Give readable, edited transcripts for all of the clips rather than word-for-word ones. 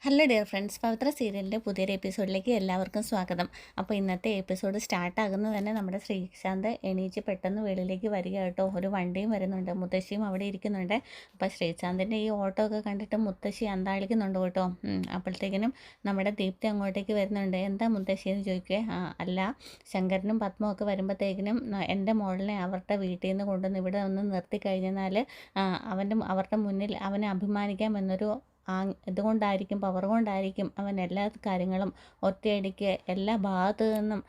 Hello dear friends, പവിത്ര സീരിയലിൻ്റെ പുതിയൊരു എപ്പിസോഡിലേക്ക് എല്ലാവർക്കും സ്വാഗതം. അപ്പോൾ ഇന്നത്തെ എപ്പിസോഡ് സ്റ്റാർട്ടാകുന്നത് തന്നെ നമ്മുടെ ശ്രീശാന്ത് എണീച്ച് പെട്ടെന്ന് വെളിയിലേക്ക് വരിക കേട്ടോ. ഒരു വണ്ടിയും വരുന്നുണ്ട്, മുത്തശ്ശിയും അവിടെ ഇരിക്കുന്നുണ്ട്. അപ്പോൾ ശ്രീശാന്തിൻ്റെ ഈ ഓട്ടോ ഒക്കെ കണ്ടിട്ട് മുത്തശ്ശി അന്താളിക്കുന്നുണ്ട് കേട്ടോ. അപ്പോഴത്തേക്കിനും നമ്മുടെ ദീപ്തി അങ്ങോട്ടേക്ക് വരുന്നുണ്ട്. എന്താ മുത്തശ്ശി എന്ന് ചോദിക്കുക. അല്ല, ശങ്കരനും പത്മവും ഒക്കെ വരുമ്പോഴത്തേക്കിനും എൻ്റെ മോളിനെ അവരുടെ വീട്ടിൽ നിന്ന് കൊണ്ടുവന്ന് ഇവിടെ ഒന്ന് നിർത്തി കഴിഞ്ഞാൽ അവരുടെ മുന്നിൽ അവനെ അഭിമാനിക്കാം എന്നൊരു ഇതുകൊണ്ടായിരിക്കും, പവർ കൊണ്ടായിരിക്കും അവൻ എല്ലാ കാര്യങ്ങളും ഒറ്റയടിക്ക് എല്ലാ ഭാഗത്തു നിന്നും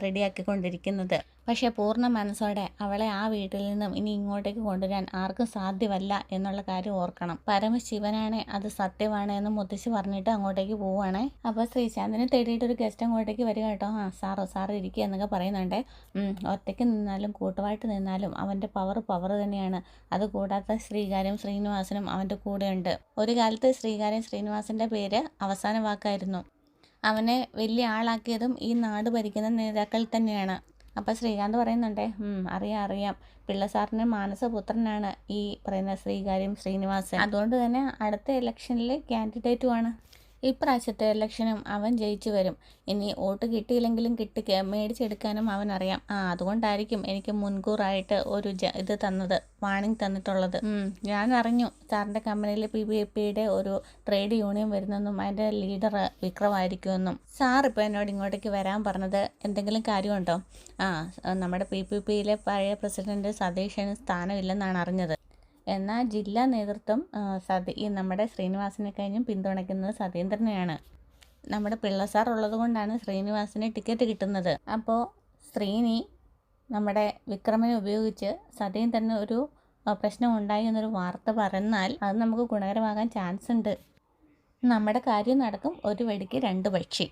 റെഡിയാക്കിക്കൊണ്ടിരിക്കുന്നത്. പക്ഷേ പൂർണ്ണ മനസ്സോടെ അവളെ ആ വീട്ടിൽ നിന്നും ഇനി ഇങ്ങോട്ടേക്ക് കൊണ്ടുവരാൻ ആർക്കും സാധ്യമല്ല എന്നുള്ള കാര്യം ഓർക്കണം. പരമശിവനാണ് അത് സത്യമാണ് എന്ന് മുത്തശ്ശി പറഞ്ഞിട്ട് അങ്ങോട്ടേക്ക് പോവുകയാണേ. അപ്പോൾ ശ്രീശാന്തിനെ തേടിയിട്ട് ഒരു ഗസ്റ്റ് അങ്ങോട്ടേക്ക് വരിക കേട്ടോ. സാറ് ഇരിക്കുക എന്നൊക്കെ പറയുന്നുണ്ട്. ഒറ്റയ്ക്ക് നിന്നാലും കൂട്ടുമായിട്ട് നിന്നാലും അവൻ്റെ പവർ തന്നെയാണ്. അതുകൂടാതെ ശ്രീനിവാസനും അവൻ്റെ കൂടെയുണ്ട്. ഒരു കാലത്ത് ശ്രീനിവാസൻ്റെ പേര് അവസാന വാക്കായിരുന്നു. അവനെ വലിയ ആളാക്കിയതും ഈ നാട് ഭരിക്കുന്ന നേതാക്കൾ തന്നെയാണ്. അപ്പോൾ ശ്രീകാന്ത് പറയുന്നുണ്ട്, അറിയാം പിള്ള സാറിൻ്റെ മാനസപുത്രനാണ് ഈ പറയുന്ന ശ്രീനിവാസൻ. അതുകൊണ്ട് തന്നെ അടുത്ത ഇലക്ഷനിൽ കാൻഡിഡേറ്റുമാണ്. ഇപ്രാവശ്യത്തെ ഇലക്ഷനും അവൻ ജയിച്ചു വരും. ഇനി വോട്ട് കിട്ടിയില്ലെങ്കിലും മേടിച്ചെടുക്കാനും അവനറിയാം. അതുകൊണ്ടായിരിക്കും എനിക്ക് മുൻകൂറായിട്ട് ഒരു ഇത് തന്നത്, വാണിംഗ് തന്നിട്ടുള്ളത്. ഞാൻ അറിഞ്ഞു സാറിൻ്റെ കമ്പനിയിൽ PBIPയുടെ ഒരു ട്രേഡ് യൂണിയൻ വരുന്നെന്നും അതിൻ്റെ ലീഡർ വിക്രമായിരിക്കുമെന്നും. സാർ ഇപ്പോൾ എന്നോട് ഇങ്ങോട്ടേക്ക് വരാൻ പറഞ്ഞത് എന്തെങ്കിലും കാര്യമുണ്ടോ? നമ്മുടെ PPPയിലെ പഴയ പ്രസിഡന്റ് സതീശന് സ്ഥാനമില്ലെന്നാണ് അറിഞ്ഞത്. എന്നാൽ ജില്ലാ നേതൃത്വം ഈ നമ്മുടെ ശ്രീനിവാസനെ കഴിഞ്ഞും പിന്തുണയ്ക്കുന്നത് സതീന്ദ്രനെയാണ്. നമ്മുടെ പിള്ള സാർ ഉള്ളത് കൊണ്ടാണ് ശ്രീനിവാസന് ടിക്കറ്റ് കിട്ടുന്നത്. അപ്പോൾ ശ്രീനി നമ്മുടെ വിക്രമനെ ഉപയോഗിച്ച് സതീന്ദ്രന് ഒരു പ്രശ്നം ഉണ്ടായി എന്നൊരു വാർത്ത പറഞ്ഞാൽ അത് നമുക്ക് ഗുണകരമാകാൻ ചാൻസ് ഉണ്ട്. നമ്മുടെ കാര്യം നടക്കും, ഒരു വെടിക്ക് രണ്ട് പക്ഷി.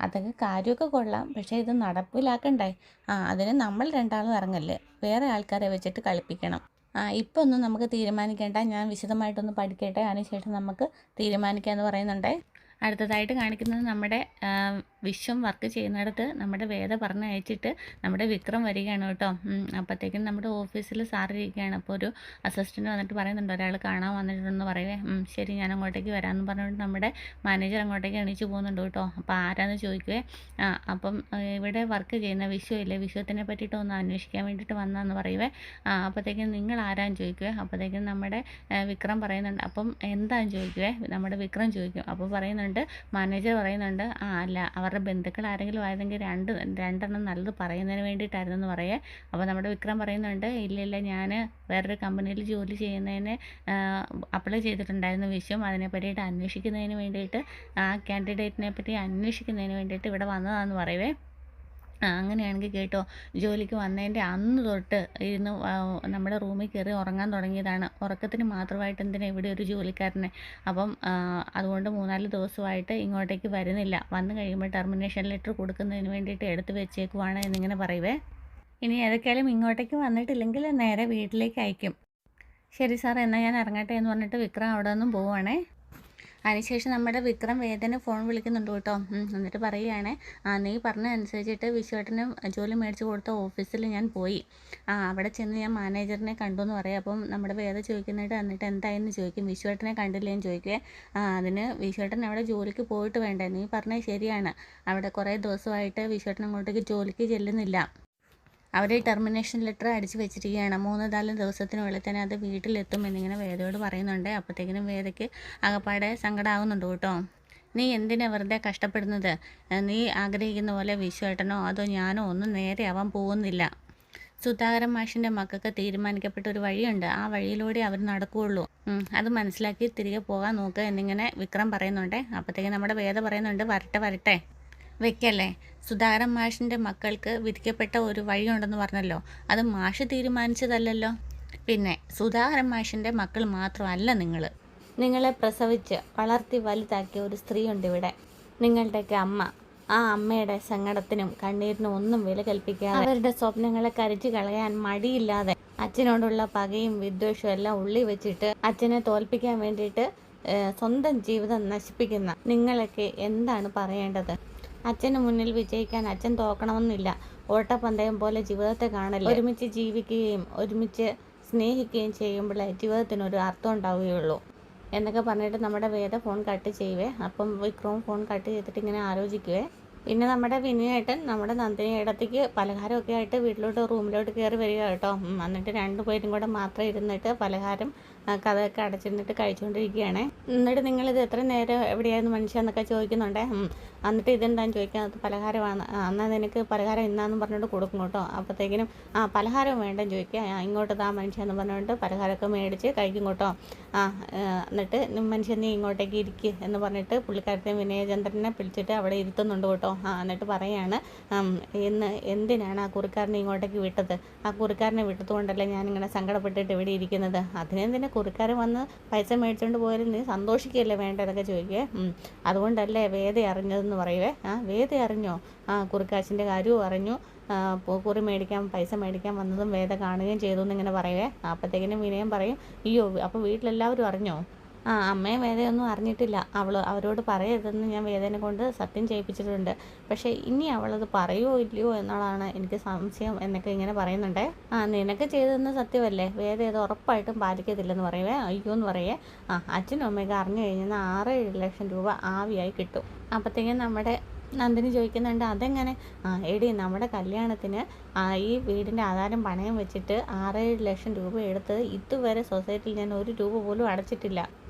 അതൊക്കെ കാര്യമൊക്കെ കൊള്ളാം, പക്ഷേ ഇത് നടപ്പിലാക്കണ്ടേ? അതിന് നമ്മൾ രണ്ടാളും ഇറങ്ങല്ലേ, വേറെ ആൾക്കാരെ വെച്ചിട്ട് കളിപ്പിക്കണം. ഇപ്പോൾ ഒന്നും നമുക്ക് തീരുമാനിക്കേണ്ട, ഞാൻ വിശദമായിട്ടൊന്ന് പഠിക്കട്ടെ, അതിനുശേഷം നമുക്ക് തീരുമാനിക്കാമെന്ന് പറയുന്നുണ്ടേ. അടുത്തതായിട്ട് കാണിക്കുന്നത് നമ്മുടെ വിശ്വം വർക്ക് ചെയ്യുന്നിടത്ത് നമ്മുടെ വേദ പറഞ്ഞ് അയച്ചിട്ട് നമ്മുടെ വിക്രം വരികയാണ് കേട്ടോ. അപ്പോഴത്തേക്കും നമ്മുടെ ഓഫീസിൽ സാറിരിക്കുകയാണ്. അപ്പോൾ ഒരു അസിസ്റ്റൻ്റ് വന്നിട്ട് പറയുന്നുണ്ട്, ഒരാൾ കാണാൻ വന്നിട്ടുണ്ടെന്ന് പറയുവേ. ശരി, ഞാൻ അങ്ങോട്ടേക്ക് വരാമെന്ന് പറഞ്ഞുകൊണ്ട് നമ്മുടെ മാനേജർ അങ്ങോട്ടേക്ക് എണീച്ച് പോകുന്നുണ്ട് കേട്ടോ. അപ്പോൾ ആരാന്ന് ചോദിക്കുവേ. അപ്പം ഇവിടെ വർക്ക് ചെയ്യുന്ന വിശ്വമില്ലേ, വിശ്വത്തിനെ പറ്റിയിട്ട് ഒന്ന് അന്വേഷിക്കാൻ വേണ്ടിയിട്ട് വന്നതെന്ന് പറയുവേ. അപ്പോഴത്തേക്കും നിങ്ങൾ ആരാന്ന് ചോദിക്കുവേ. അപ്പോഴത്തേക്കും നമ്മുടെ വിക്രം പറയുന്നുണ്ട്. അപ്പം എന്താണെന്ന് ചോദിക്കുവേ, നമ്മുടെ വിക്രം ചോദിക്കും. അപ്പോൾ പറയുന്നുണ്ട്, മാനേജർ പറയുന്നുണ്ട്, അല്ല അവരുടെ ബന്ധുക്കൾ ആരെങ്കിലും ആയതെങ്കിൽ രണ്ടെണ്ണം നല്ലത് പറയുന്നതിന് വേണ്ടിയിട്ടായിരുന്നെന്ന് പറയേ. അപ്പോൾ നമ്മുടെ വിക്രം പറയുന്നുണ്ട്, ഇല്ല ഞാൻ വേറൊരു കമ്പനിയിൽ ജോലി ചെയ്യുന്നതിന് അപ്ലൈ ചെയ്തിട്ടുണ്ടായിരുന്നു വിശ്വം, അതിനെ പറ്റിയിട്ട് അന്വേഷിക്കുന്നതിന് വേണ്ടിയിട്ട്, ആ കാൻഡിഡേറ്റിനെ പറ്റി അന്വേഷിക്കുന്നതിന് വേണ്ടിയിട്ട് ഇവിടെ വന്നതാണെന്ന് പറയുവേ. അങ്ങനെയാണെങ്കിൽ കേട്ടോ, ജോലിക്ക് വന്നതിൻ്റെ അന്ന് തൊട്ട് ഇരുന്ന് നമ്മുടെ റൂമിൽ കയറി ഉറങ്ങാൻ തുടങ്ങിയതാണ്. ഉറക്കത്തിന് മാത്രമായിട്ട് എന്തിനാ ഇവിടെ ഒരു ജോലിക്കാരനെ? അപ്പം അതുകൊണ്ട് 3-4 ദിവസമായിട്ട് ഇങ്ങോട്ടേക്ക് വരുന്നില്ല. വന്നു കഴിയുമ്പോൾ ടെർമിനേഷൻ ലെറ്റർ കൊടുക്കുന്നതിന് വേണ്ടിയിട്ട് എടുത്ത് വെച്ചേക്കുവാണ് എന്നിങ്ങനെ പറയുവേ. ഇനി ഏതൊക്കെയാലും ഇങ്ങോട്ടേക്ക് വന്നിട്ടില്ലെങ്കിൽ നേരെ വീട്ടിലേക്ക് അയക്കും. ശരി സാർ, എന്നാൽ ഞാൻ ഇറങ്ങട്ടെ എന്ന് പറഞ്ഞിട്ട് വിക്രം അവിടെ നിന്നും പോവുകയാണേ. അതിനുശേഷം നമ്മുടെ വിക്രം വേദന ഫോൺ വിളിക്കുന്നുണ്ട് കേട്ടോ. എന്നിട്ട് പറയുകയാണ്, നീ പറഞ്ഞതനുസരിച്ചിട്ട് വിശ്വേട്ടന് ജോലി മേടിച്ച് കൊടുത്ത ഓഫീസിൽ ഞാൻ പോയി. അവിടെ ചെന്ന് ഞാൻ മാനേജറിനെ കണ്ടു എന്ന് പറയാം. അപ്പം നമ്മുടെ വേദ ചോദിക്കുന്നിട്ട് എന്നിട്ട് എന്തായെന്ന് ചോദിക്കും. വിശ്വേട്ടനെ കണ്ടില്ലേന്ന് ചോദിക്കുക. അതിന് വിശ്വേട്ടൻ അവിടെ ജോലിക്ക് പോയിട്ട് വേണ്ടേ? നീ പറഞ്ഞത് ശരിയാണ്, അവിടെ കുറേ ദിവസമായിട്ട് വിശ്വേട്ടൻ അങ്ങോട്ടേക്ക് ജോലിക്ക് ചെല്ലുന്നില്ല. അവർ ടെർമിനേഷൻ ലെറ്റർ അടിച്ച് വെച്ചിരിക്കുകയാണ്. 3-4 ദിവസത്തിനുള്ളിൽ തന്നെ അത് വീട്ടിലെത്തും എന്നിങ്ങനെ വേദയോട് പറയുന്നുണ്ട്. അപ്പോഴത്തേക്കിനും വേദയ്ക്ക് അകപ്പാടെ സങ്കടമാകുന്നുണ്ട് കേട്ടോ. നീ എന്തിനാ വെറുതെ കഷ്ടപ്പെടുന്നത്? നീ ആഗ്രഹിക്കുന്ന പോലെ വിശ്വേട്ടനോ അതോ ഞാനോ ഒന്നും നേരെയാവാൻ പോകുന്നില്ല. സുധാകരൻ മാഷിൻ്റെ മക്കൾക്ക് തീരുമാനിക്കപ്പെട്ട ഒരു വഴിയുണ്ട്, ആ വഴിയിലൂടെ അവർ നടക്കുകയുള്ളൂ. അത് മനസ്സിലാക്കി തിരികെ പോകാൻ നോക്കുക എന്നിങ്ങനെ വിക്രം പറയുന്നുണ്ട്. അപ്പോഴത്തേക്കും നമ്മുടെ വേദ പറയുന്നുണ്ട്, വരട്ടെ വെക്കല്ലേ. സുധാകരൻ മാഷിൻ്റെ മക്കൾക്ക് വിധിക്കപ്പെട്ട ഒരു വഴിയുണ്ടെന്ന് പറഞ്ഞല്ലോ, അത് മാഷ് തീരുമാനിച്ചതല്ലല്ലോ. പിന്നെ സുധാകരൻ മാഷിൻ്റെ മക്കൾ മാത്രമല്ല നിങ്ങളെ പ്രസവിച്ച് വളർത്തി വലുതാക്കിയ ഒരു സ്ത്രീയുണ്ട് ഇവിടെ, നിങ്ങളുടെയൊക്കെ അമ്മ. ആ അമ്മയുടെ സങ്കടത്തിനും കണ്ണീരിനും ഒന്നും വില കൽപ്പിക്കാതെ അവരുടെ സ്വപ്നങ്ങളെ കരിച്ചു കളയാൻ മടിയില്ലാതെ അച്ഛനോടുള്ള പകയും വിദ്വേഷവും എല്ലാം ഉള്ളി വെച്ചിട്ട് അച്ഛനെ തോൽപ്പിക്കാൻ വേണ്ടിയിട്ട് സ്വന്തം ജീവിതം നശിപ്പിക്കുന്ന നിങ്ങളൊക്കെ എന്താണ് പറയേണ്ടത്? അച്ഛന് മുന്നിൽ വിജയിക്കാൻ അച്ഛൻ തോക്കണമെന്നില്ല. ഓട്ടപ്പന്തയം പോലെ ജീവിതത്തെ കാണല്ലേ. ഒരുമിച്ച് ജീവിക്കുകയും ഒരുമിച്ച് സ്നേഹിക്കുകയും ചെയ്യുമ്പോഴേ ജീവിതത്തിനൊരു അർത്ഥം ഉണ്ടാവുകയുള്ളൂ. എന്നൊക്കെ പറഞ്ഞിട്ട് നമ്മുടെ വേദ ഫോൺ കട്ട് ചെയ്യുവേ. അപ്പം വിക്രവും ഫോൺ കട്ട് ചെയ്തിട്ട് ഇങ്ങനെ ആലോചിക്കുവേ. പിന്നെ നമ്മുടെ വിനയേട്ടൻ നമ്മുടെ നന്ദിനി ഇടത്തേക്ക് പലഹാരമൊക്കെ ആയിട്ട് വീട്ടിലോട്ട് റൂമിലോട്ട് കയറി വരിക കേട്ടോ. എന്നിട്ട് രണ്ടുപേരും കൂടെ മാത്രം ഇരുന്നിട്ട് പലഹാരം കഥയൊക്കെ അടച്ചിരുന്നിട്ട് കഴിച്ചുകൊണ്ടിരിക്കുകയാണ്. എന്നിട്ട് നിങ്ങളിത് എത്ര നേരം എവിടെയായിരുന്നു മനുഷ്യന്നൊക്കെ ചോദിക്കുന്നുണ്ടേ. എന്നിട്ട് ഇതെന്താണെന്ന് ചോദിക്കാം, അത് പലഹാരമാണ്. എന്നാൽ നിനക്ക് പലഹാരം ഇന്നാന്ന് പറഞ്ഞുകൊണ്ട് കൊടുക്കും കേട്ടോ. അപ്പോഴത്തേക്കിനും പലഹാരം വേണ്ടെന്ന് ചോദിക്കുക. ഇങ്ങോട്ട് താ മനുഷ്യന്ന് പറഞ്ഞുകൊണ്ട് പലഹാരമൊക്കെ മേടിച്ച് കഴിക്കും കേട്ടോ. എന്നിട്ട് മനുഷ്യൻ നീ ഇങ്ങോട്ടേക്ക് ഇരിക്കുക എന്ന് പറഞ്ഞിട്ട് പുള്ളിക്കാരത്തെ വിനയചന്ദ്രനെ പിടിച്ചിട്ട് അവിടെ ഇരുത്തുന്നുണ്ട് കേട്ടോ. എന്നിട്ട് പറയാണ്, എന്തിനാണ് ആ കുറിക്കാരനെ ഇങ്ങോട്ടേക്ക് വിട്ടത്? ആ കുറിക്കാരനെ വിട്ടതുകൊണ്ടല്ലേ ഞാനിങ്ങനെ സങ്കടപ്പെട്ടിട്ട് ഇവിടെ ഇരിക്കുന്നത്. അതിനെന്തിനാ കുറിക്കാരൻ വന്ന് പൈസ മേടിച്ചുകൊണ്ട് പോയാലും നീ സന്തോഷിക്കുകയല്ലേ വേണ്ടതൊക്കെ ചോദിക്കേ. അതുകൊണ്ടല്ലേ വേദ അറിഞ്ഞതെന്ന് പറയുവേ. വേദ അറിഞ്ഞോ? കുറിക്കാശിൻ്റെ കാര്യവും അറിഞ്ഞു, കുറി മേടിക്കാൻ പൈസ മേടിക്കാൻ വന്നതും വേദ കാണുകയും ചെയ്തു എന്നിങ്ങനെ പറയുവേ. അപ്പോഴത്തേക്കിനും വിനയം പറയും, അയ്യോ അപ്പോൾ വീട്ടിലെല്ലാവരും അറിഞ്ഞോ? അമ്മയും വേദയൊന്നും അറിഞ്ഞിട്ടില്ല. അവരോട് പറയരുതെന്ന് ഞാൻ വേദനെ കൊണ്ട് സത്യം ചെയ്യിപ്പിച്ചിട്ടുണ്ട്. പക്ഷേ ഇനി അവളത് പറയുമോ ഇല്ലയോ എന്നുള്ളതാണ് എനിക്ക് സംശയം എന്നൊക്കെ ഇങ്ങനെ പറയുന്നുണ്ടേ. നിനക്ക് ചെയ്തതെന്ന് സത്യമല്ലേ, വേദ അത് ഉറപ്പായിട്ടും പാലിക്കത്തില്ലെന്ന് പറയുവേ. അയ്യോ എന്ന് പറയേ. അച്ഛനും അമ്മയൊക്കെ അറിഞ്ഞു കഴിഞ്ഞാൽ 6-7 ലക്ഷം രൂപ ആവിയായി കിട്ടും. അപ്പോഴത്തേക്കും നമ്മുടെ നന്ദിനി ചോദിക്കുന്നുണ്ട്, അതെങ്ങനെ? എടി നമ്മുടെ കല്യാണത്തിന് ഈ വീടിൻ്റെ ആധാരം പണയം വെച്ചിട്ട് 6-7 ലക്ഷം രൂപ എടുത്ത് ഇതുവരെ സൊസൈറ്റിയിൽ ഞാൻ 1 രൂപ പോലും അടച്ചിട്ടില്ല.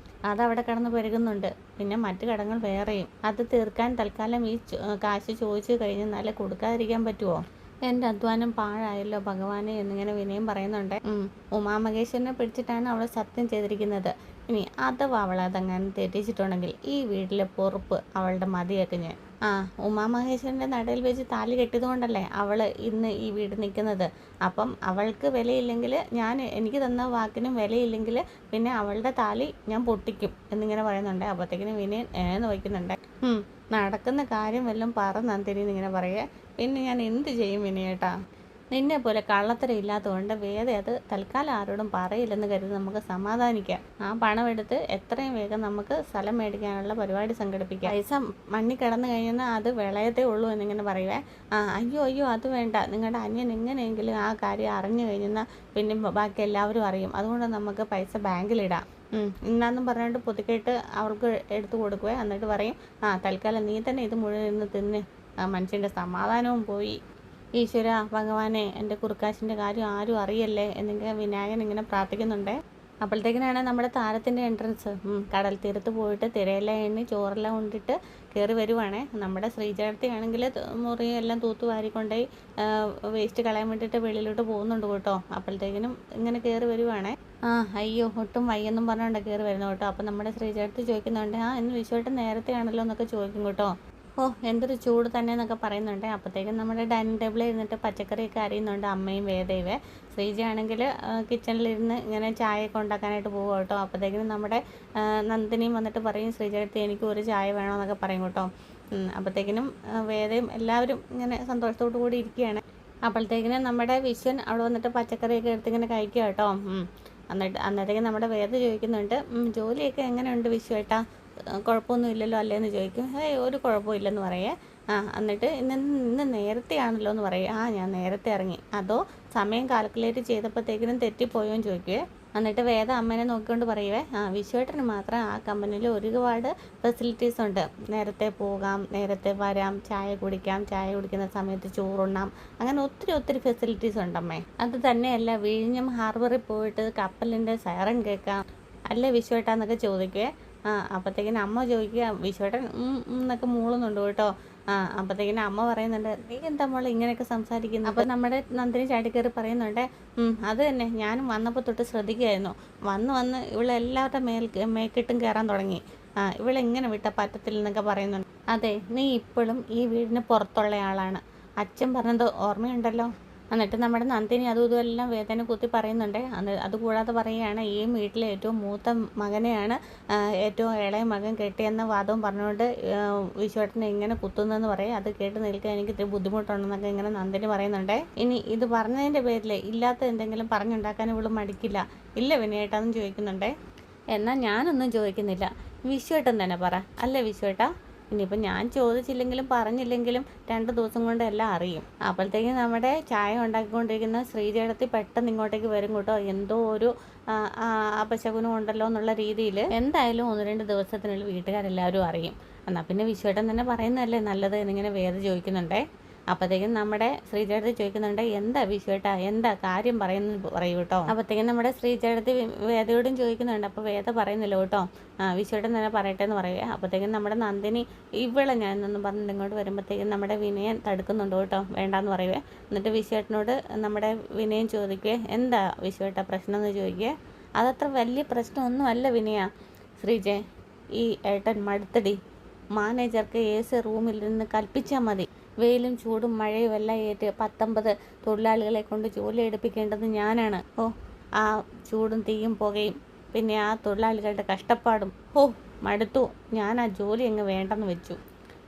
അതവിടെ കിടന്ന് പെരുകുന്നുണ്ട്. പിന്നെ മറ്റു കടങ്ങൾ വേറെയും. അത് തീർക്കാൻ തൽക്കാലം ഈ കാശ് ചോദിച്ചു കഴിഞ്ഞാൽ കൊടുക്കാതിരിക്കാൻ പറ്റുമോ? എൻ്റെ അധ്വാനം പാഴായല്ലോ ഭഗവാനെ എന്നിങ്ങനെ വിനയം പറയുന്നുണ്ട്. ഉമാമഹേശ്വരനെ പിടിച്ചിട്ടാണ് അവൾ സത്യം ചെയ്തിരിക്കുന്നത്. ഇനി അഥവാ അവൾ അതങ്ങനെ തെറ്റിച്ചിട്ടുണ്ടെങ്കിൽ ഈ വീട്ടിലെ പൊറുപ്പ് അവളുടെ മതിയാക്കും ഞാൻ. ഉമാമഹേശ്വരൻ്റെ നടയിൽ വെച്ച് താലി കെട്ടിയതുകൊണ്ടല്ലേ അവൾ ഇന്ന് ഈ വീട് നിൽക്കുന്നത്. അപ്പം അവൾക്ക് വിലയില്ലെങ്കിൽ എനിക്ക് തന്ന വാക്കിനും വിലയില്ലെങ്കിൽ പിന്നെ അവളുടെ താലി ഞാൻ പൊട്ടിക്കും എന്നിങ്ങനെ പറയുന്നുണ്ട്. അപ്പോഴത്തേക്കിനും വിനയൻ ഏന്ന് വയ്ക്കുന്നുണ്ട്. നടക്കുന്ന കാര്യം വല്ലതും പറ നന്ദിനി എന്നിങ്ങനെ പറയുക. പിന്നെ ഞാൻ എന്ത് ചെയ്യും വിനയേട്ടാ? നിന്നെ പോലെ കള്ളത്തരം ഇല്ലാത്തതുകൊണ്ട് വേദ അത് തൽക്കാലം ആരോടും പറയില്ലെന്ന് കരുതി നമുക്ക് സമാധാനിക്കാം. ആ പണം എടുത്ത് എത്രയും വേഗം നമുക്ക് സ്ഥലം മേടിക്കാനുള്ള പരിപാടി സംഘടിപ്പിക്കാം. പൈസ മണ്ണി കിടന്നു കഴിഞ്ഞാൽ അത് വിളയത്തേ ഉള്ളൂ എന്നിങ്ങനെ പറയുവേ. അയ്യോ അത് വേണ്ട, നിങ്ങളുടെ അനിയൻ എങ്ങനെയെങ്കിലും ആ കാര്യം അറിഞ്ഞു കഴിഞ്ഞാൽ പിന്നെ ബാക്കി എല്ലാവരും അറിയും. അതുകൊണ്ട് നമുക്ക് പൈസ ബാങ്കിലിടാം ഇന്നാന്നും പറഞ്ഞുകൊണ്ട് പുതുക്കിയിട്ട് അവർക്ക് എടുത്തു കൊടുക്കുവേ. എന്നിട്ട് പറയും, തൽക്കാലം നീ തന്നെ ഇത് മുഴുവൻ ഇന്ന് തിന്ന്. മനുഷ്യൻ്റെ സമാധാനവും പോയി. ഈശ്വര ഭഗവാനെ, എൻ്റെ കുറുക്കാശിൻ്റെ കാര്യം ആരും അറിയല്ലേ എന്നിങ്ങനെ വിനായകൻ ഇങ്ങനെ പ്രാർത്ഥിക്കുന്നുണ്ട്. അപ്പോഴത്തേക്കിനാണ് നമ്മുടെ താരത്തിൻ്റെ എൻട്രൻസ്. കടൽ തീരത്ത് പോയിട്ട് തിരയെല്ലാം എണ്ണി ചോറെല്ലാം കൊണ്ടിട്ട് കയറി വരുവാണേ. നമ്മുടെ ശ്രീചേർത്തി ആണെങ്കിൽ മുറിയെല്ലാം തൂത്ത് വാരിക്കൊണ്ടുപോയി വേസ്റ്റ് കളയാൻ വേണ്ടിയിട്ട് വെളിയിലോട്ട് പോകുന്നുണ്ട് കേട്ടോ. അപ്പോഴത്തേക്കിനും ഇങ്ങനെ കയറി വരുവാണേ. അയ്യോ ഒട്ടും വയ്യെന്നും പറഞ്ഞുകൊണ്ട് കയറി വരുന്നു കേട്ടോ. അപ്പം നമ്മുടെ ശ്രീചേർത്തി ചോദിക്കുന്നുണ്ട്, ഇന്ന് വിശ്വമായിട്ട് നേരത്തെ ആണല്ലോ എന്നൊക്കെ ചോദിക്കും കേട്ടോ. എന്തൊരു ചൂട് തന്നെ എന്നൊക്കെ പറയുന്നുണ്ട്. അപ്പോഴത്തേക്കും നമ്മുടെ ഡൈനിങ് ടേബിളിൽ ഇരുന്നിട്ട് പച്ചക്കറിയൊക്കെ അരിയുന്നുണ്ട് അമ്മയും വേദയുവേ. ശ്രീജ ആണെങ്കിൽ കിച്ചണിലിരുന്ന് ഇങ്ങനെ ചായയൊക്കെ ഉണ്ടാക്കാനായിട്ട് പോകും കേട്ടോ. അപ്പോഴത്തേക്കും നമ്മുടെ നന്ദിനിയും വന്നിട്ട് പറയും, ശ്രീജയടുത്ത് എനിക്ക് ഒരു ചായ വേണമെന്നൊക്കെ പറയും കേട്ടോ. അപ്പോഴത്തേക്കിനും വേദയും എല്ലാവരും ഇങ്ങനെ സന്തോഷത്തോടു കൂടി ഇരിക്കുകയാണ്. അപ്പോഴത്തേക്കിനും നമ്മുടെ വിശ്വൻ അവിടെ വന്നിട്ട് പച്ചക്കറിയൊക്കെ എടുത്തിങ്ങനെ കഴിക്കുക കേട്ടോ. അന്നേരത്തേക്കും നമ്മുടെ വേദ ചോദിക്കുന്നുണ്ട്, ജോലിയൊക്കെ എങ്ങനെയുണ്ട് വിശ്വേട്ടാ? കുഴപ്പമൊന്നും ഇല്ലല്ലോ അല്ലേന്ന് ചോദിക്കും. ഒരു കുഴപ്പമില്ലെന്ന് പറയേ. എന്നിട്ട് ഇന്ന് നേരത്തെ ആണല്ലോ എന്ന് പറയും. ഞാൻ നേരത്തെ ഇറങ്ങി, അതോ സമയം കാൽക്കുലേറ്റ് ചെയ്തപ്പോഴത്തേക്കിനും തെറ്റിപ്പോയോ എന്ന് ചോദിക്കുവേ. എന്നിട്ട് വേദ അമ്മേനെ നോക്കിക്കൊണ്ട് പറയുവേ, വിശ്വേട്ടന് മാത്രം ആ കമ്പനിയിൽ ഒരുപാട് ഫെസിലിറ്റീസ് ഉണ്ട്. നേരത്തെ പോകാം, നേരത്തെ വരാം, ചായ കുടിക്കുന്ന സമയത്ത് ചോറുണ്ണാം, അങ്ങനെ ഒത്തിരി ഫെസിലിറ്റീസ് ഉണ്ടമ്മേ. അത് തന്നെയല്ല, വിഴിഞ്ഞം ഹാർബറിൽ പോയിട്ട് കപ്പലിൻ്റെ സൈറൺ കേൾക്കാം അല്ലേ വിശ്വേട്ടാന്നൊക്കെ ചോദിക്കുവേ. അപ്പോഴത്തേക്കിനും അമ്മ ചോദിക്കുക, വിശ്വേട്ടൻ എന്നൊക്കെ മൂളുന്നുണ്ട് കേട്ടോ. അപ്പോഴത്തേക്കിനും അമ്മ പറയുന്നുണ്ട്, നീ എന്താ മോളെ ഇങ്ങനെയൊക്കെ സംസാരിക്കുന്നു? അപ്പോൾ നമ്മുടെ നന്ദിനി ചാടിക്കയറി പറയുന്നുണ്ട്, അത് തന്നെ ഞാനും വന്നപ്പോൾ തൊട്ട് ശ്രദ്ധിക്കുകയായിരുന്നു. വന്ന് ഇവളെല്ലാവരുടെ മേക്കിട്ടും കയറാൻ തുടങ്ങി. ഇവളെങ്ങനെ വിട്ടാൽ പറ്റത്തില്ലെന്നൊക്കെ പറയുന്നുണ്ട്. അതെ, നീ ഇപ്പോഴും ഈ വീടിന് പുറത്തുള്ള ആളാണ്, അച്ഛൻ പറഞ്ഞത് ഓർമ്മയുണ്ടല്ലോ. എന്നിട്ട് നമ്മുടെ നന്ദിനി അതും ഇതുമെല്ലാം വേദന കുത്തി പറയുന്നുണ്ട്. അതുകൂടാതെ പറയുകയാണ്, ഈ വീട്ടിലെ ഏറ്റവും മൂത്ത മകനെയാണ് ഏറ്റവും ഇളയ മകൻ കെട്ടിയെന്ന വാദവും പറഞ്ഞുകൊണ്ട് വിശ്വേട്ടനെ ഇങ്ങനെ കുത്തുന്നതെന്ന് പറയും. അത് കേട്ട് നിൽക്കാൻ എനിക്ക് ഇത്തിരി ബുദ്ധിമുട്ടുണ്ടെന്നൊക്കെ ഇങ്ങനെ നന്ദിനി പറയുന്നുണ്ട്. ഇനി ഇത് പറഞ്ഞതിൻ്റെ പേരിൽ ഇല്ലാത്ത എന്തെങ്കിലും പറഞ്ഞുണ്ടാക്കാൻ ഇവള് മടിക്കില്ല ഇല്ല വിനയേട്ടാന്ന് ചോദിക്കുന്നുണ്ട്. എന്നാൽ ഞാനൊന്നും ചോദിക്കുന്നില്ല, വിശ്വേട്ടൻ തന്നെ പറ അല്ലേ വിശ്വേട്ടാ? ഇനിയിപ്പോൾ ഞാൻ ചോദിച്ചില്ലെങ്കിലും പറഞ്ഞില്ലെങ്കിലും 2 ദിവസം കൊണ്ട് എല്ലാം അറിയും. അപ്പോഴത്തേക്കും നമ്മുടെ ചായ ഉണ്ടാക്കിക്കൊണ്ടിരിക്കുന്ന ശ്രീജേടത്തി പെട്ടെന്ന് ഇങ്ങോട്ടേക്ക് വരും കേട്ടോ. എന്തോ ഒരു അപശകുനം ഉണ്ടല്ലോ എന്നുള്ള രീതിയിൽ. എന്തായാലും 1-2 ദിവസത്തിനുള്ളിൽ വീട്ടുകാരെല്ലാവരും അറിയും. എന്നാൽ പിന്നെ വിശ്വേട്ടൻ തന്നെ പറയുന്നതല്ലേ നല്ലത് എന്നിങ്ങനെ വേദ ചോദിക്കുന്നുണ്ടേ. അപ്പോഴത്തേക്കും നമ്മുടെ ശ്രീചേട്ടത്തി ചോദിക്കുന്നുണ്ട്, എന്താ വിശ്വേട്ടാ, എന്താ കാര്യം പറയൂ കേട്ടോ. അപ്പോഴത്തേക്കും നമ്മുടെ ശ്രീചേട്ടത്തി വേദയോടും ചോദിക്കുന്നുണ്ട്. അപ്പോൾ വേദ പറയുന്നില്ല കേട്ടോ. വിശ്വേട്ടൻ തന്നെ പറയട്ടെ എന്ന് പറയുക. അപ്പോഴത്തേക്കും നമ്മുടെ നന്ദിനി ഇവളെ ഞാൻ എന്നൊന്നും പറഞ്ഞിട്ട് ഇങ്ങോട്ട് വരുമ്പോഴത്തേക്കും നമ്മുടെ വിനയൻ തടുക്കുന്നുണ്ട് കേട്ടോ, വേണ്ടാന്ന് പറയുവേ. എന്നിട്ട് വിശ്വേട്ടനോട് നമ്മുടെ വിനയൻ ചോദിക്കുകയെ, എന്താ വിശ്വേട്ട പ്രശ്നം എന്ന് ചോദിക്കുക. അതത്ര വലിയ പ്രശ്നമൊന്നും വിനയ. ശ്രീജെ, ഈ ഏട്ടൻ മടുത്തടി. മാനേജർക്ക് AC റൂമിൽ നിന്ന് കൽപ്പിച്ചാൽ മതി. വെയിലും ചൂടും മഴയും എല്ലാം ഏറ്റ് 19 തൊഴിലാളികളെ കൊണ്ട് ജോലി എടുപ്പിക്കേണ്ടത് ഞാനാണ്. ആ ചൂടും തീയും പുകയും പിന്നെ ആ തൊഴിലാളികളുടെ കഷ്ടപ്പാടും മടുത്തു. ഞാൻ ആ ജോലി അങ്ങ് വേണ്ടെന്ന് വെച്ചു.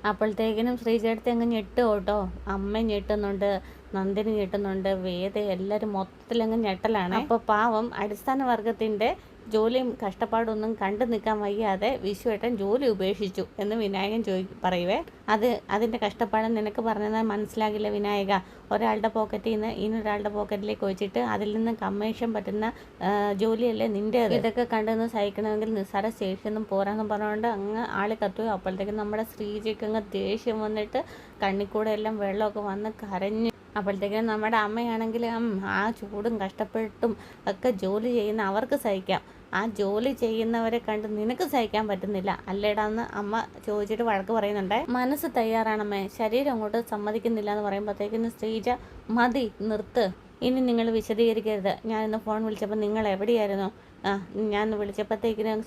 അപ്പോഴത്തേക്കിനും ശ്രീചേട്ടത്തി അങ്ങ് ഞെട്ടു കേട്ടോ. അമ്മ ഞെട്ടുന്നുണ്ട്, നന്ദിനി ഞെട്ടുന്നുണ്ട്, വേദ എല്ലാവരും മൊത്തത്തിലങ്ങ് ഞെട്ടലാണ്. അപ്പോൾ പാവം അടിസ്ഥാന വർഗത്തിൻ്റെ ജോലിയും കഷ്ടപ്പാടൊന്നും കണ്ടു നിൽക്കാൻ വയ്യാതെ വിശ്വേട്ടൻ ജോലി ഉപേക്ഷിച്ചു എന്ന് വിനായകൻ പറയുവേ. അതിൻ്റെ കഷ്ടപ്പാട് നിനക്ക് പറഞ്ഞാൽ മനസ്സിലാകില്ല വിനായക. ഒരാളുടെ പോക്കറ്റിൽ നിന്ന് ഇന്നൊരാളുടെ പോക്കറ്റിലേക്ക് വെച്ചിട്ട് അതിൽ നിന്ന് കമ്മീഷൻ പറ്റുന്ന ജോലിയല്ലേ നിൻ്റെ. ഇതൊക്കെ കണ്ടെന്ന് സഹിക്കണമെങ്കിൽ നിസ്സാര സ്റ്റേഷനൊന്നും പോരാന്ന് പറഞ്ഞുകൊണ്ട് അങ്ങ് ആളി കത്തുകയോ. അപ്പോഴത്തേക്കും നമ്മുടെ ശ്രീജയ്ക്ക് അങ്ങ് ദേഷ്യം വന്നിട്ട് കണ്ണിക്കൂടെ എല്ലാം വെള്ളമൊക്കെ വന്ന് കരഞ്ഞ്. അപ്പോഴത്തേക്കും നമ്മുടെ അമ്മയാണെങ്കിൽ ആ ചൂടും കഷ്ടപ്പെട്ടും ഒക്കെ ജോലി ചെയ്യുന്ന അവർക്ക് സഹിക്കാം, ആ ജോലി ചെയ്യുന്നവരെ കണ്ട് നിനക്ക് സഹിക്കാൻ പറ്റുന്നില്ല അല്ലേടാന്ന് അമ്മ ചോദിച്ചിട്ട് വഴക്ക് പറയുന്നുണ്ട്. മനസ്സ് തയ്യാറാണമ്മേ, ശരീരം അങ്ങോട്ട് സമ്മതിക്കുന്നില്ല എന്ന് പറയുമ്പോഴത്തേക്കിന് ശ്രീജ മതി നിർത്ത്, ഇനി നിങ്ങൾ വിശദീകരിക്കരുത്. ഞാൻ ഇന്ന് ഫോൺ വിളിച്ചപ്പോൾ നിങ്ങൾ എവിടെയായിരുന്നു? ഞാൻ വിളിച്ചപ്പോഴത്തേക്കിനും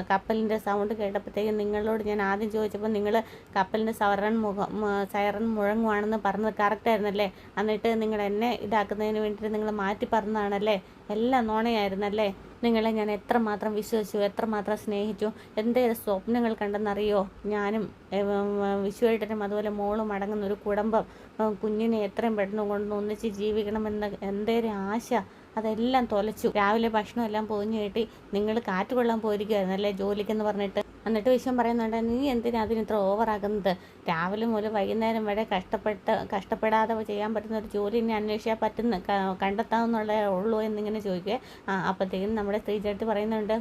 കപ്പലിൻ്റെ സൗണ്ട് കേട്ടപ്പോഴത്തേക്കും നിങ്ങളോട് ഞാൻ ആദ്യം ചോദിച്ചപ്പോൾ നിങ്ങൾ കപ്പലിൻ്റെ സൈറൺ മുഴങ്ങുവാണെന്ന് പറഞ്ഞത് കറക്റ്റായിരുന്നല്ലേ. എന്നിട്ട് നിങ്ങൾ എന്നെ ഇതാക്കുന്നതിന് വേണ്ടിയിട്ട് നിങ്ങൾ മാറ്റി പറഞ്ഞതാണല്ലേ. എല്ലാം നോണയായിരുന്നല്ലേ. നിങ്ങളെ ഞാൻ എത്രമാത്രം വിശ്വസിച്ചു, എത്രമാത്രം സ്നേഹിച്ചു, എന്തേലും സ്വപ്നങ്ങൾ കണ്ടെന്നറിയോ. ഞാനും വിശ്വേട്ടനും അതുപോലെ മോളും അടങ്ങുന്ന ഒരു കുടുംബം, കുഞ്ഞിനെ എത്രയും പെട്ടെന്ന് കൊണ്ട് ഒന്നിച്ച് ജീവിക്കണമെന്ന എന്തേലും ആശ, അതെല്ലാം തൊലച്ചു. രാവിലെ ഭക്ഷണം എല്ലാം പൊതിഞ്ഞ് കെട്ടി നിങ്ങൾ കാറ്റ് കൊള്ളാൻ പോയിരിക്കുമായിരുന്നല്ലേ ജോലിക്കെന്ന് പറഞ്ഞിട്ട്. എന്നിട്ട് വിശ്വം പറയുന്നുണ്ട്, നീ എന്തിനാ അതിനിത്ര ഓവറാക്കുന്നത്? രാവിലെ മുതൽ വൈകുന്നേരം വരെ കഷ്ടപ്പെടാതെ ചെയ്യാൻ പറ്റുന്ന ഒരു ജോലി ഇനി അന്വേഷിച്ചാൽ കണ്ടെത്താവുന്നുള്ളേ ഉള്ളൂ എന്നിങ്ങനെ ചോദിക്കുക. അപ്പോഴത്തേക്കും നമ്മുടെ ശ്രീചേട്ടത്തി പറയുന്നുണ്ട്,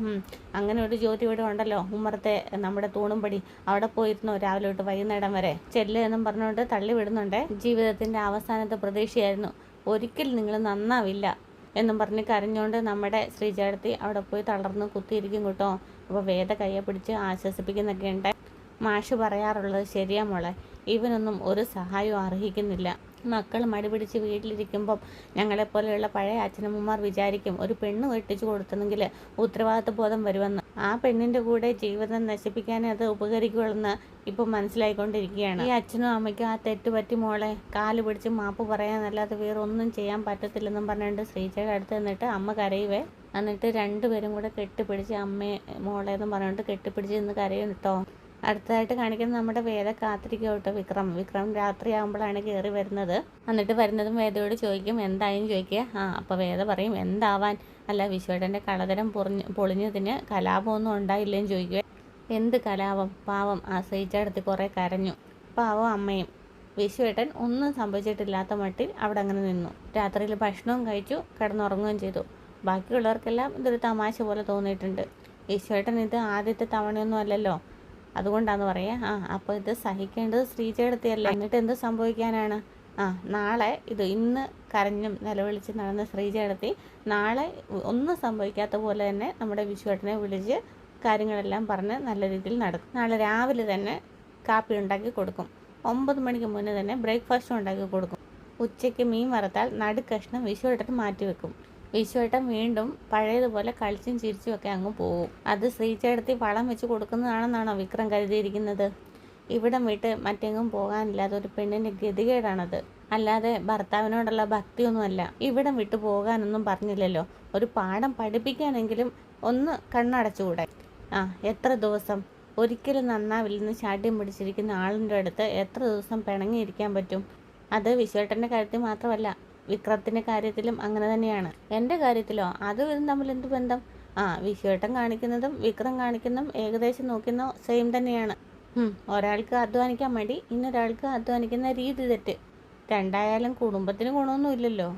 അങ്ങനെ ഒരു ജോലി ഇവിടെ ഉണ്ടല്ലോ, ഉമ്മറത്തെ നമ്മുടെ തൂണുംപടി, അവിടെ പോയിരുന്നോ രാവിലെ തൊട്ട് വൈകുന്നേരം വരെ, ചെല്ല് എന്നും പറഞ്ഞുകൊണ്ട് തള്ളി വിടുന്നുണ്ട്. ജീവിതത്തിൻ്റെ അവസാനത്തെ പ്രതീക്ഷയായിരുന്നു, ഒരിക്കൽ നിങ്ങൾ നന്നാവില്ല എന്നും പറഞ്ഞ് കരഞ്ഞുകൊണ്ട് നമ്മുടെ ശ്രീചേട്ടത്തി അവിടെ പോയി തളർന്ന് കുത്തിയിരിക്കും കേട്ടോ. അപ്പോൾ വേദ കയ്യെ പിടിച്ച് ആശ്വസിപ്പിക്കുന്നൊക്കെ ഉണ്ട്. മാഷ് പറയാറുള്ളത് ശരിയാ മോളെ, ഇവനൊന്നും ഒരു സഹായവും അർഹിക്കുന്നില്ല. മക്കൾ മടി പിടിച്ച് വീട്ടിലിരിക്കുമ്പം ഞങ്ങളെപ്പോലെയുള്ള പഴയ അച്ഛനമ്മമാർ വിചാരിക്കും ഒരു പെണ്ണ് കെട്ടിച്ചു കൊടുത്തെങ്കിൽ ഉത്തരവാദിത്വ ബോധം വരുമെന്ന്. ആ പെണ്ണിൻ്റെ കൂടെ ജീവിതം നശിപ്പിക്കാനേ അത് ഉപകരിക്കുള്ളെന്ന് ഇപ്പം മനസ്സിലായിക്കൊണ്ടിരിക്കുകയാണ്. ഈ അച്ഛനും അമ്മയ്ക്കും ആ തെറ്റുപറ്റി മോളെ കാല് പിടിച്ച് മാപ്പ് പറയാനല്ലാതെ വേറെ ഒന്നും ചെയ്യാൻ പറ്റത്തില്ലെന്നും പറഞ്ഞുകൊണ്ട് ശ്രീജയുടെ അടുത്ത് നിന്നിട്ട് അമ്മ കരയുവേ. എന്നിട്ട് 2 പേരും കൂടെ കെട്ടിപ്പിടിച്ച് അമ്മയെ മോളെന്ന് പറഞ്ഞുകൊണ്ട് കെട്ടിപ്പിടിച്ച് നിന്ന് കരയും കേട്ടോ. അടുത്തതായിട്ട് കാണിക്കുന്നത് നമ്മുടെ വേദ കാത്തിരിക്കുക കേട്ടോ. വിക്രം രാത്രിയാകുമ്പോഴാണ് കയറി വരുന്നത്. എന്നിട്ട് വരുന്നതും വേദയോട് ചോദിക്കും എന്തായെന്ന് ചോദിക്കുക. അപ്പോൾ വേദ പറയും എന്താവാൻ, അല്ല വിശ്വേട്ടൻ്റെ കളതരം പൊളിഞ്ഞതിന് കലാപമൊന്നും ഉണ്ടായില്ലേന്ന് ചോദിക്കുക. എന്ത് കലാപം? പാവം ആ ശ്രീചേട്ടത്തി കുറേ കരഞ്ഞു. പാവം അമ്മയും. വിശ്വേട്ടൻ ഒന്നും സംഭവിച്ചിട്ടില്ലാത്ത മട്ടിൽ അവിടെ അങ്ങനെ നിന്നു. രാത്രിയിൽ ഭക്ഷണവും കഴിച്ചു, കിടന്നുറങ്ങുകയും ചെയ്തു. ബാക്കിയുള്ളവർക്കെല്ലാം ഇതൊരു തമാശ പോലെ തോന്നിയിട്ടുണ്ട്. വിശ്വേട്ടൻ ഇത് ആദ്യത്തെ തവണയൊന്നും അല്ലല്ലോ, അതുകൊണ്ടാന്ന് പറയാം. അപ്പോൾ ഇത് സഹിക്കേണ്ടത് ശ്രീചേട്ടത്തിയല്ല. എന്നിട്ട് എന്ത് സംഭവിക്കാനാണ്? നാളെ ഇന്ന് കരഞ്ഞും നിലവിളിച്ച് നടന്ന ശ്രീചേട്ടത്തി നാളെ ഒന്നും സംഭവിക്കാത്ത പോലെ തന്നെ നമ്മുടെ വിശ്വേട്ടനെ വിളിച്ച് കാര്യങ്ങളെല്ലാം പറഞ്ഞ് നല്ല രീതിയിൽ നടക്കും. നാളെ രാവിലെ തന്നെ കാപ്പി ഉണ്ടാക്കി കൊടുക്കും. 9 മണിക്ക് മുന്നേ തന്നെ ബ്രേക്ക്ഫാസ്റ്റും ഉണ്ടാക്കി കൊടുക്കും. ഉച്ചയ്ക്ക് മീൻ വറുത്താൽ നടുക്കഷ്ണം വിശ്വേട്ടന് മാറ്റി വെക്കും. വിശ്വേട്ടൻ വീണ്ടും പഴയതുപോലെ കളിച്ചും ചിരിച്ചും ഒക്കെ അങ്ങ് പോകും. അത് ശ്രീചേട്ടത്തി വളം വെച്ച് കൊടുക്കുന്നതാണെന്നാണോ വിക്രം കരുതിയിരിക്കുന്നത്? ഇവിടം വിട്ട് മറ്റെങ്ങും പോകാനില്ലാത്ത ഒരു പെണ്ണിൻ്റെ ഗതികേടാണത്, അല്ലാതെ ഭർത്താവിനോടുള്ള ഭക്തിയൊന്നുമല്ല. ഇവിടം വിട്ടു പോകാനൊന്നും പറഞ്ഞില്ലല്ലോ, ഒരു പാഠം പഠിപ്പിക്കാനെങ്കിലും ഒന്ന് കണ്ണടച്ചുകൂടെ? എത്ര ദിവസം? ഒരിക്കലും നന്നാവില്ലെന്ന് ശാഠ്യം പിടിച്ചിരിക്കുന്ന ആളിൻ്റെ അടുത്ത് എത്ര ദിവസം പിണങ്ങിയിരിക്കാൻ പറ്റും? അത് വിശ്വേട്ടൻ്റെ കാര്യത്തിൽ മാത്രമല്ല, വിക്രത്തിൻ്റെ കാര്യത്തിലും അങ്ങനെ തന്നെയാണ്. എൻ്റെ കാര്യത്തിലോ അതും ഇതും തമ്മിൽ എന്ത് ബന്ധം? വിശ്വേട്ടൻ കാണിക്കുന്നതും വിക്രം കാണിക്കുന്നതും ഏകദേശം നോക്കുന്ന സെയിം തന്നെയാണ്. ഒരാൾക്ക് അധ്വാനിക്കാൻ മടി, ഇന്നൊരാൾക്ക് അധ്വാനിക്കുന്ന രീതി തെറ്റ്. രണ്ടായാലും കുടുംബത്തിന് ഗുണമൊന്നുമില്ലല്ലോ.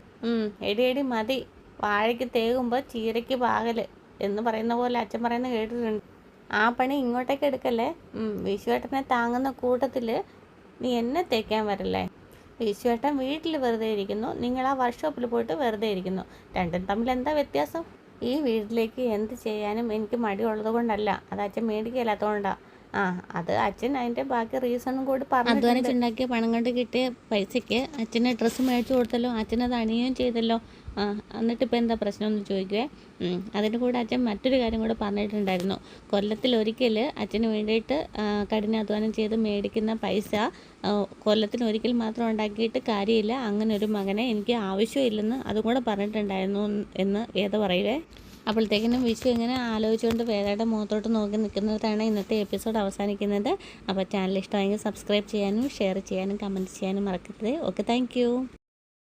എടി മതി, വാഴയ്ക്ക് തേകുമ്പോൾ ചീരയ്ക്ക് പാകല് എന്ന് പറയുന്ന പോലെ അച്ഛൻ പറയുന്നത് കേട്ടിട്ടുണ്ട്. ആ പണി ഇങ്ങോട്ടേക്ക് എടുക്കല്ലേ. വിശ്വേട്ടനെ താങ്ങുന്ന കൂട്ടത്തിൽ നീ എന്നെ തേക്കാൻ വരല്ലേ. വിശ്വേട്ടൻ വീട്ടിൽ വെറുതെ ഇരിക്കുന്നു, നിങ്ങൾ ആ വർക്ക്ഷോപ്പിൽ പോയിട്ട് വെറുതെ ഇരിക്കുന്നു. രണ്ടും തമ്മിൽ എന്താ വ്യത്യാസം? ഈ വീട്ടിലേക്ക് എന്ത് ചെയ്യാനും എനിക്ക് മടിയുള്ളത് കൊണ്ടല്ല, അത് അച്ഛൻ മേടിക്കില്ലാത്തതുകൊണ്ടാണ്. അത് അച്ഛൻ അതിൻ്റെ ബാക്കി റീസണും കൂടി പറഞ്ഞു. അധ്വാനിച്ചുണ്ടാക്കിയ പണം കൊണ്ട് കിട്ടിയ പൈസയ്ക്ക് അച്ഛന് ഡ്രസ്സ് മേടിച്ചു കൊടുത്തല്ലോ, അച്ഛനത് അണിയുകയും ചെയ്തല്ലോ. എന്നിട്ടിപ്പോൾ എന്താ പ്രശ്നമെന്ന് ചോദിക്കുവേ. അതിൻ്റെ കൂടെ അച്ഛൻ മറ്റൊരു കാര്യം കൂടെ പറഞ്ഞിട്ടുണ്ടായിരുന്നു. കൊല്ലത്തിലൊരിക്കൽ അച്ഛന് വേണ്ടിയിട്ട് കഠിനാധ്വാനം ചെയ്ത് മേടിക്കുന്ന പൈസ കൊല്ലത്തിനൊരിക്കൽ മാത്രം ഉണ്ടാക്കിയിട്ട് കാര്യമില്ല, അങ്ങനെ ഒരു മകനെ എനിക്ക് ആവശ്യമില്ലെന്ന് അതും കൂടെ പറഞ്ഞിട്ടുണ്ടായിരുന്നു എന്ന് വേദ പറയുവേ. അപ്പോഴത്തേക്കിനും വിഷു ഇങ്ങനെ ആലോചിച്ചുകൊണ്ട് വേദയുടെ മുഖത്തോട്ട് നോക്കി നിൽക്കുന്നിടത്താണ് ഇന്നത്തെ എപ്പിസോഡ് അവസാനിക്കുന്നത്. അപ്പോൾ ചാനൽ ഇഷ്ടമായെങ്കിൽ സബ്സ്ക്രൈബ് ചെയ്യാനും ഷെയർ ചെയ്യാനും കമൻറ്റ് ചെയ്യാനും മറക്കരുത്. Okay, thank